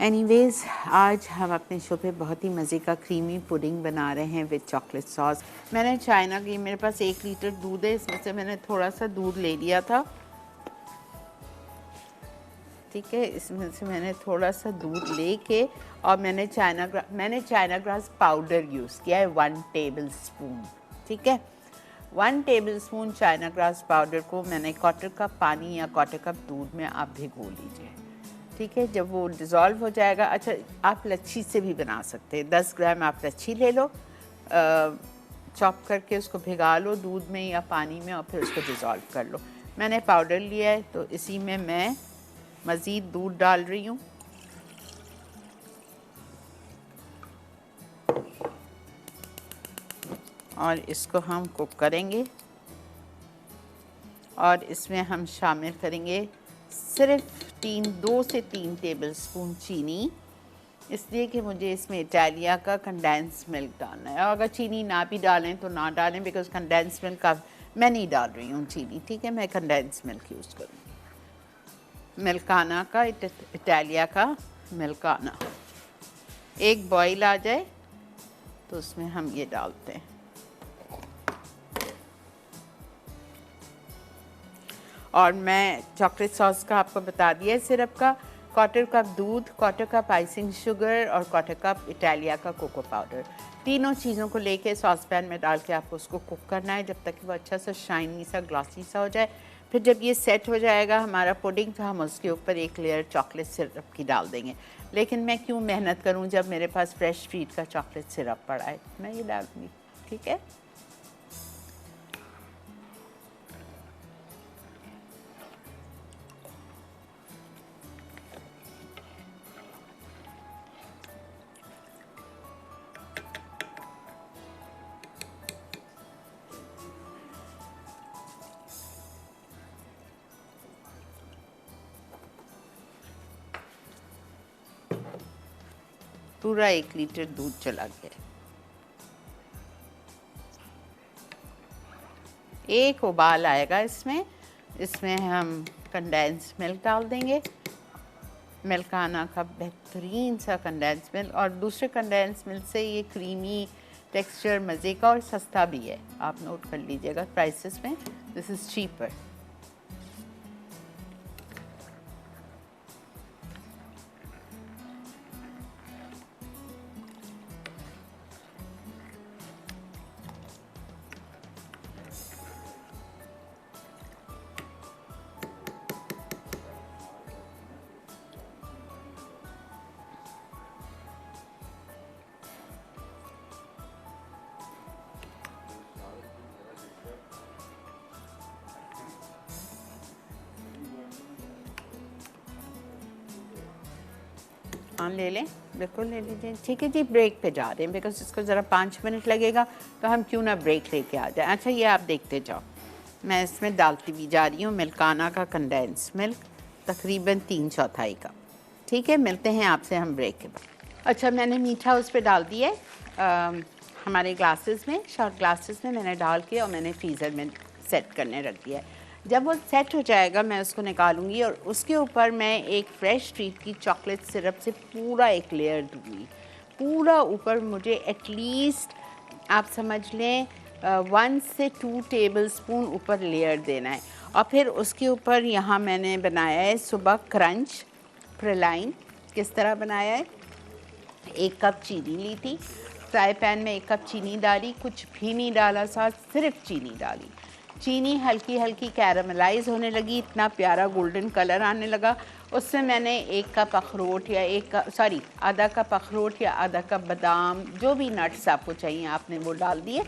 Anyways आज हम अपने शो पे बहुत ही मज़े का क्रीमी पुडिंग बना रहे हैं विद चॉकलेट सॉस। मैंने चाइना की, मेरे पास 1 लीटर दूध है, इसमें से मैंने थोड़ा सा दूध ले लिया था। ठीक है, इसमें से मैंने थोड़ा सा दूध लेके और मैंने चाइना ग्रास पाउडर यूज़ किया है 1 टेबल स्पून। ठीक है, 1 table spoon China grass powder को मैंने 1/4 कप पानी या 1/4 कप दूध में आप भिगो लीजिए। ठीक है, जब वो डिज़ोल्व हो जाएगा, अच्छा आप लच्छी से भी बना सकते हैं। 10 ग्राम आप लच्छी ले लो, चॉप करके उसको भिगा लो दूध में या पानी में और फिर उसको डिज़ोल्व कर लो। मैंने पाउडर लिया है तो इसी में मैं मज़ीद दूध डाल रही हूँ। और इसको हम कुक करेंगे और इसमें हम शामिल करेंगे सिर्फ 2 से 3 टेबल स्पून चीनी, इसलिए कि मुझे इसमें इटालिया का कंडेंस मिल्क डालना है। और अगर चीनी ना भी डालें तो ना डालें, बिकॉज कंडेंस मिल्क का मैं नहीं डाल रही हूँ चीनी। ठीक है, मैं कंडेंस मिल्क यूज़ करूँगी, मिल्काना का, इटालिया का मिल्काना। एक बॉईल आ जाए तो उसमें हम ये डालते हैं और मैं चॉकलेट सॉस का आपको बता दिया है सिरप का। 1/4 कप दूध, 1/4 कप आइसिंग शुगर और 1/4 कप इटालिया का कोको पाउडर। तीनों चीज़ों को लेके सॉस पैन में डाल के आपको उसको कुक करना है जब तक कि वो अच्छा सा शाइनी सा ग्लॉसी सा हो जाए। फिर जब ये सेट हो जाएगा हमारा पुडिंग, तो हम उसके ऊपर एक लेयर चॉकलेट सिरप की डाल देंगे। लेकिन मैं क्यों मेहनत करूँ जब मेरे पास फ्रेश ट्रीट का चॉकलेट सिरप पड़ा है, मैं ये डाल दूँगी। ठीक है, पूरा 1 लीटर दूध चला गया। एक उबाल आएगा इसमें, इसमें हम कंडेंस मिल्क डाल देंगे, मिल्काना का बेहतरीन सा कंडेंस मिल्क। और दूसरे कंडेंस मिल्क से ये क्रीमी टेक्सचर मज़े का और सस्ता भी है, आप नोट कर लीजिएगा प्राइसेस में, दिस इज़ चीपर। हाँ ले लें, बिल्कुल ले लीजिए। ठीक है जी, ब्रेक पे जा रहे हैं बिकॉज इसको ज़रा 5 मिनट लगेगा, तो हम क्यों ना ब्रेक लेके आ जाए। अच्छा ये आप देखते जाओ, मैं इसमें डालती भी जा रही हूँ मिल्काना का कंडेंस मिल्क, तकरीबन 3/4 कप। ठीक है, मिलते हैं आपसे हम ब्रेक के बाद। अच्छा मैंने मीठा उस पर डाल दिया है हमारे ग्लासेस में, शॉर्ट ग्लासेस में मैंने डाल के और मैंने फ्रीज़र में सेट करने रख दिया है। जब वो सेट हो जाएगा मैं उसको निकालूंगी और उसके ऊपर मैं एक फ्रेश ट्रीट की चॉकलेट सिरप से पूरा एक लेयर दूंगी। पूरा ऊपर मुझे एटलीस्ट आप समझ लें 1 से 2 टेबल स्पून ऊपर लेयर देना है। और फिर उसके ऊपर यहाँ मैंने बनाया है सुबह क्रंच प्रलाइन। किस तरह बनाया है, 1 कप चीनी ली थी, फ्राई पैन में 1 कप चीनी डाली, कुछ भी नहीं डाला साथ, सिर्फ चीनी डाली। चीनी हल्की हल्की कैरामलाइज होने लगी, इतना प्यारा गोल्डन कलर आने लगा। उससे मैंने 1 कप अखरोट या आधा कप अखरोट या आधा कप बादाम, जो भी नट्स आपको चाहिए आपने वो डाल दिए।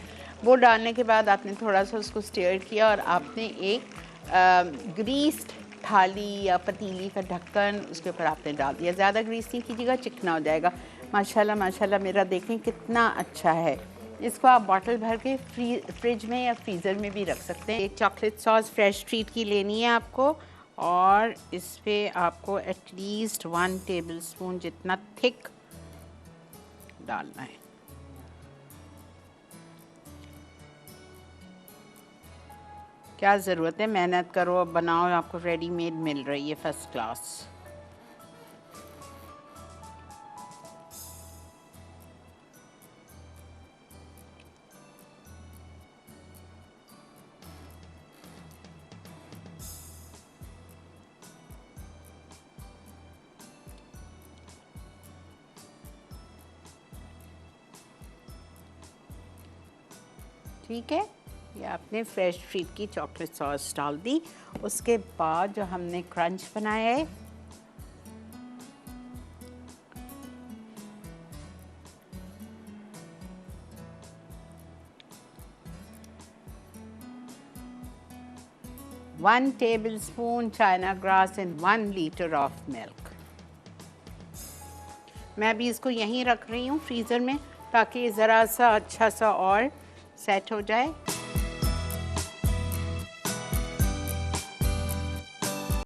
वो डालने के बाद आपने थोड़ा सा उसको स्टीयर किया और आपने एक ग्रीस्ड थाली या पतीली का ढक्कन उसके ऊपर आपने डाल दिया। ज़्यादा ग्रीस नहीं कीजिएगा, चिकना हो जाएगा। माशाल्लाह माशाल्लाह मेरा देखें कितना अच्छा है। इसको आप बॉटल भर के फ्रिज में या फ्रीज़र में भी रख सकते हैं। एक चॉकलेट सॉस फ्रेश ट्रीट की लेनी है आपको और इस पर आपको एटलीस्ट 1 टेबल स्पून जितना थिक डालना है। क्या ज़रूरत है, मेहनत करो, अब बनाओ, आपको रेडीमेड मिल रही है फर्स्ट क्लास। ठीक है, ये आपने फ्रेश ट्रीट की चॉकलेट सॉस डाल दी। उसके बाद जो हमने क्रंच बनाया है, one table spoon China grass and 1 litre of milk. मैं अभी इसको यहीं रख रही हूँ फ्रीज़र में, ताकि ज़रा सा अच्छा सा और सेट हो जाए।